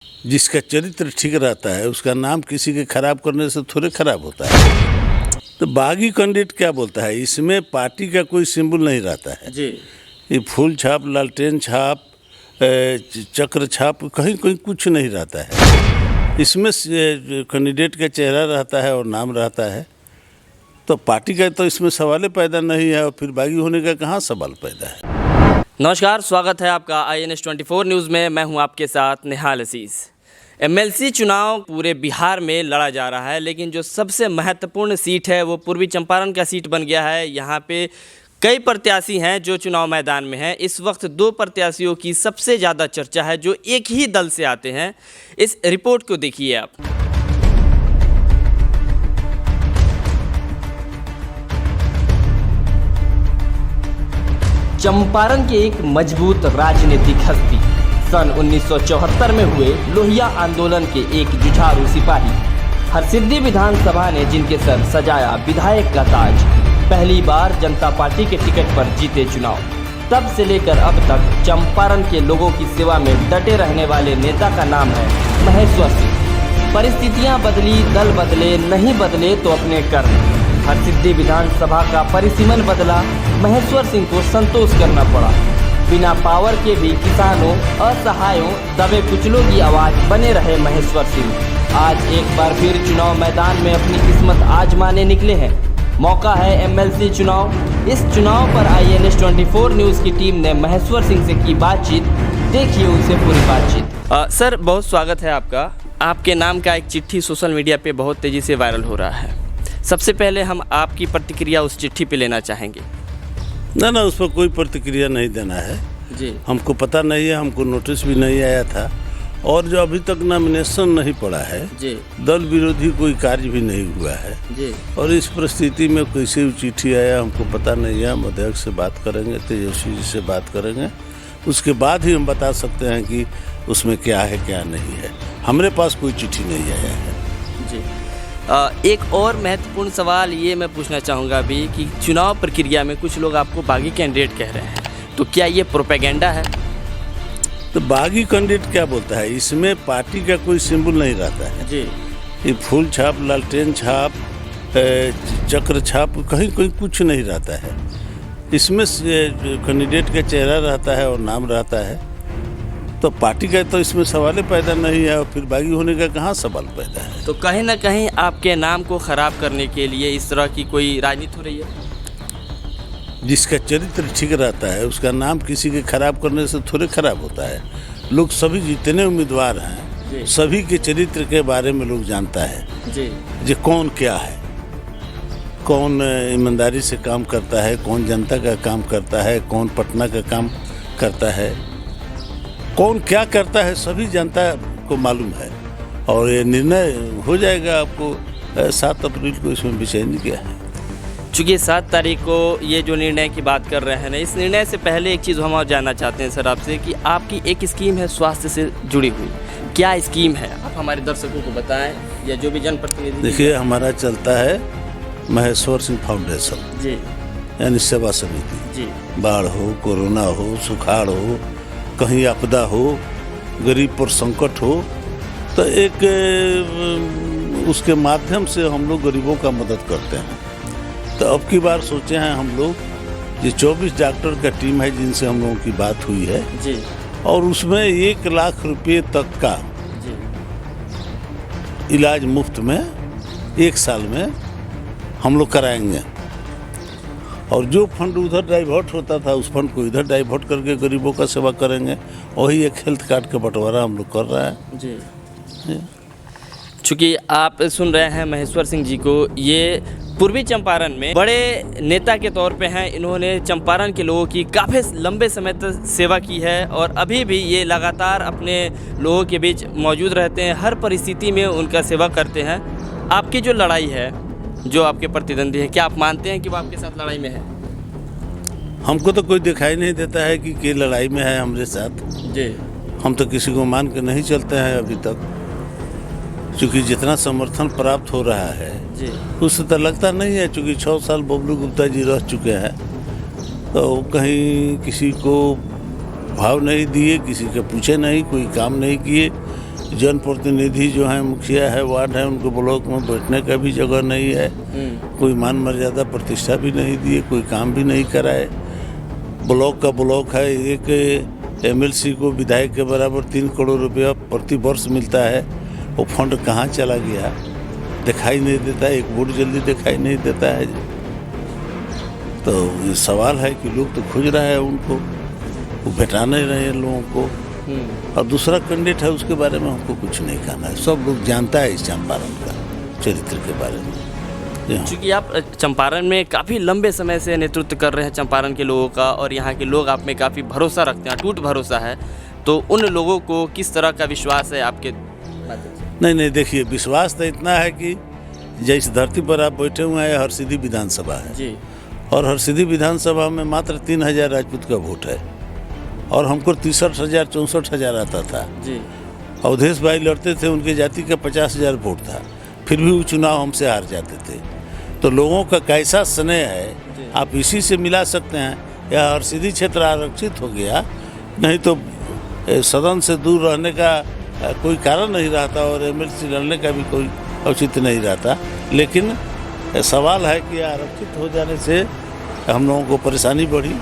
जिसका चरित्र ठीक रहता है उसका नाम किसी के खराब करने से थोड़े खराब होता है। तो बागी कैंडिडेट क्या बोलता है, इसमें पार्टी का कोई सिंबल नहीं रहता है जी। ये फूल छाप, लालटेन छाप, चक्र छाप कहीं कहीं कुछ नहीं रहता है। इसमें कैंडिडेट का चेहरा रहता है और नाम रहता है। तो पार्टी का तो इसमें सवाल पैदा नहीं है और फिर बागी होने का कहाँ सवाल पैदा है। नमस्कार, स्वागत है आपका INS 24 न्यूज़ में। मैं हूं आपके साथ निहाल अजीज़। MLC चुनाव पूरे बिहार में लड़ा जा रहा है, लेकिन जो सबसे महत्वपूर्ण सीट है वो पूर्वी चंपारण का सीट बन गया है। यहाँ पे कई प्रत्याशी हैं जो चुनाव मैदान में हैं। इस वक्त दो प्रत्याशियों की सबसे ज़्यादा चर्चा है जो एक ही दल से आते हैं। इस रिपोर्ट को देखिए आप। चंपारण के एक मजबूत राजनीतिक हस्ती, सन 1974 में हुए लोहिया आंदोलन के एक जुझारू सिपाही, हरसिद्धि विधानसभा ने जिनके सर सजाया विधायक का ताज, पहली बार जनता पार्टी के टिकट पर जीते चुनाव। तब से लेकर अब तक चंपारण के लोगों की सेवा में डटे रहने वाले नेता का नाम है महेश्वर सिंह। परिस्थितियां बदली, दल बदले, नहीं बदले तो अपने कर्म। हरसिद्धि विधानसभा का परिसीमन बदला, महेश्वर सिंह को संतोष करना पड़ा। बिना पावर के भी किसानों, असहायों, दबे कुचलों की आवाज बने रहे महेश्वर सिंह। आज एक बार फिर चुनाव मैदान में अपनी किस्मत आजमाने निकले हैं। मौका है MLC चुनाव। इस चुनाव पर INS 24 न्यूज़ की टीम ने महेश्वर सिंह से की बातचीत। देखिए उनसे पूरी बातचीत। सर, बहुत स्वागत है आपका। आपके नाम का एक चिट्ठी सोशल मीडिया पे बहुत तेज़ी से वायरल हो रहा है। सबसे पहले हम आपकी प्रतिक्रिया उस चिट्ठी पे लेना चाहेंगे। ना उस पर कोई प्रतिक्रिया नहीं देना है जी। हमको पता नहीं है, हमको नोटिस भी नहीं आया था और जो अभी तक नॉमिनेशन नहीं पड़ा है जी। दल विरोधी कोई कार्य भी नहीं हुआ है जी। और इस परिस्थिति में कैसे चिट्ठी आया हमको पता नहीं है। हम अध्यक्ष से बात करेंगे, तेजस्वी जी से बात करेंगे, उसके बाद ही हम बता सकते हैं कि उसमें क्या है क्या नहीं है। हमारे पास कोई चिट्ठी नहीं आया है जी। एक और महत्वपूर्ण सवाल ये मैं पूछना चाहूँगा अभी कि चुनाव प्रक्रिया में कुछ लोग आपको बागी कैंडिडेट कह रहे हैं, तो क्या ये प्रोपेगेंडा है? तो बागी कैंडिडेट क्या बोलता है, इसमें पार्टी का कोई सिंबल नहीं रहता है जी। ये फूल छाप, लालटेन छाप, चक्र छाप कहीं कहीं कुछ नहीं रहता है। इसमें कैंडिडेट का चेहरा रहता है और नाम रहता है। तो पार्टी का तो इसमें सवाल पैदा नहीं है और फिर बागी होने का कहाँ सवाल पैदा है। तो कहीं ना कहीं आपके नाम को खराब करने के लिए इस तरह की कोई राजनीति हो रही है? जिसका चरित्र ठीक रहता है उसका नाम किसी के खराब करने से थोड़े खराब होता है। लोग सभी जितने उम्मीदवार हैं सभी के चरित्र के बारे में लोग जानता है जी। जो कौन क्या है, कौन ईमानदारी से काम करता है, कौन जनता का काम करता है, कौन पटना का काम करता है, कौन क्या करता है, सभी जनता को मालूम है। और ये निर्णय हो जाएगा आपको 7 अप्रैल को इसमें बेचैनी क्या है। चूँकि 7 तारीख को ये जो निर्णय की बात कर रहे हैं ना, इस निर्णय से पहले एक चीज़ हम और जानना चाहते हैं सर आपसे कि आपकी एक स्कीम है स्वास्थ्य से जुड़ी हुई, क्या स्कीम है आप हमारे दर्शकों को बताएं या जो भी जनप्रतिनिधि। देखिए, हमारा चलता है महेश्वर सिंह फाउंडेशन जी, यानी सेवा समिति जी। बाढ़ हो, कोरोना हो, सुखाड़ हो, कहीं आपदा हो, गरीब पर संकट हो, तो एक उसके माध्यम से हम लोग गरीबों का मदद करते हैं। तो अब की बार सोचे हैं हम लोग ये 24 डॉक्टर का टीम है जिनसे हम लोगों की बात हुई है जी। और उसमें 1 लाख रुपये तक का जी। इलाज मुफ्त में 1 साल में हम लोग कराएंगे। और जो फंड उधर डाइवर्ट होता था उस फंड को इधर डाइवर्ट करके गरीबों का सेवा करेंगे। वही एक हेल्थ कार्ड का बंटवारा हम लोग कर रहे हैं जी। चूँकि आप सुन रहे हैं महेश्वर सिंह जी को, ये पूर्वी चंपारण में बड़े नेता के तौर पे हैं। इन्होंने चंपारण के लोगों की काफ़ी लंबे समय तक सेवा की है और अभी भी ये लगातार अपने लोगों के बीच मौजूद रहते हैं, हर परिस्थिति में उनका सेवा करते हैं। आपकी जो लड़ाई है, जो आपके प्रतिद्वंदी हैं, क्या आप मानते हैं कि वो आपके साथ लड़ाई में है? हमको तो कोई दिखाई नहीं देता है कि लड़ाई में है हमारे साथ जी। हम तो किसी को मान के नहीं चलते हैं अभी तक, क्योंकि जितना समर्थन प्राप्त हो रहा है जी। उससे तो लगता नहीं है। चूँकि 6 साल बबलू गुप्ता जी रह चुके हैं तो कहीं किसी को भाव नहीं दिए, किसी के पूछे नहीं, कोई काम नहीं किए, जनप्रतिनिधि जो हैं, मुखिया है, वार्ड है, उनको ब्लॉक में बैठने का भी जगह नहीं है। कोई मान मर्यादा प्रतिष्ठा भी नहीं दिए, कोई काम भी नहीं कराए। ब्लॉक का ब्लॉक है, एक एमएलसी को विधायक के बराबर 3 करोड़ रुपया प्रति वर्ष मिलता है। वो फंड कहाँ चला गया दिखाई नहीं देता, एक वोट जल्दी दिखाई नहीं देता है। तो ये सवाल है कि लोग तो खोज रहा है उनको, वो भेटा नहीं रहे हैं लोगों को। और दूसरा कैंडिडेट है, उसके बारे में हमको कुछ नहीं कहना है। सब लोग जानता है इस चंपारण का चरित्र के बारे में। क्योंकि आप चंपारण में काफ़ी लंबे समय से नेतृत्व कर रहे हैं चंपारण के लोगों का, और यहाँ के लोग आप में काफ़ी भरोसा रखते हैं, अटूट भरोसा है। तो उन लोगों को किस तरह का विश्वास है आपके? नहीं, देखिए, विश्वास तो इतना है कि जिस धरती पर आप बैठे हुए हैं, हरसिद्धि विधानसभा है जी। और हरसिद्धि विधानसभा में मात्र 3000 राजपूत का वोट है और हमको 63,000-64,000 आता था जी। अवधेश भाई लड़ते थे, उनके जाति का 50,000 वोट था, फिर भी वो चुनाव हमसे हार जाते थे। तो लोगों का कैसा स्नेह है आप इसी से मिला सकते हैं। यह हरसिद्धि क्षेत्र आरक्षित हो गया, नहीं तो सदन से दूर रहने का कोई कारण नहीं रहता और एमएलसी लड़ने का भी कोई औचित्य नहीं रहता। लेकिन सवाल है कि आरक्षित हो जाने से हम लोगों को परेशानी बढ़ी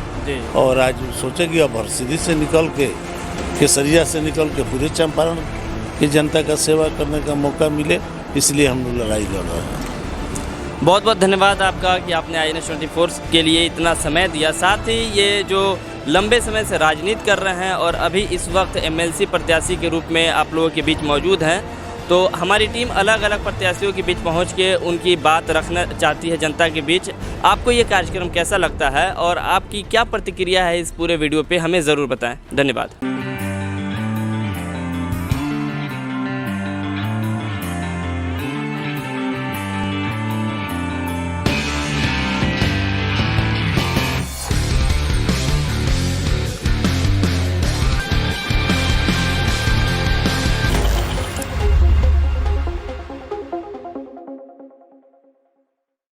और आज सोचे कि अब हरसिद्धि से निकल के, केसरिया से निकल के पूरे चंपारण की जनता का सेवा करने का मौका मिले, इसलिए हम लोग लड़ाई लड़ रहे हैं। बहुत बहुत धन्यवाद आपका कि आपने INS24 के लिए इतना समय दिया। साथ ही ये जो लंबे समय से राजनीति कर रहे हैं और अभी इस वक्त MLC प्रत्याशी के रूप में आप लोगों के बीच मौजूद हैं, तो हमारी टीम अलग अलग प्रत्याशियों के बीच पहुंच के उनकी बात रखना चाहती है जनता के बीच। आपको ये कार्यक्रम कैसा लगता है और आपकी क्या प्रतिक्रिया है इस पूरे वीडियो पे, हमें ज़रूर बताएं। धन्यवाद।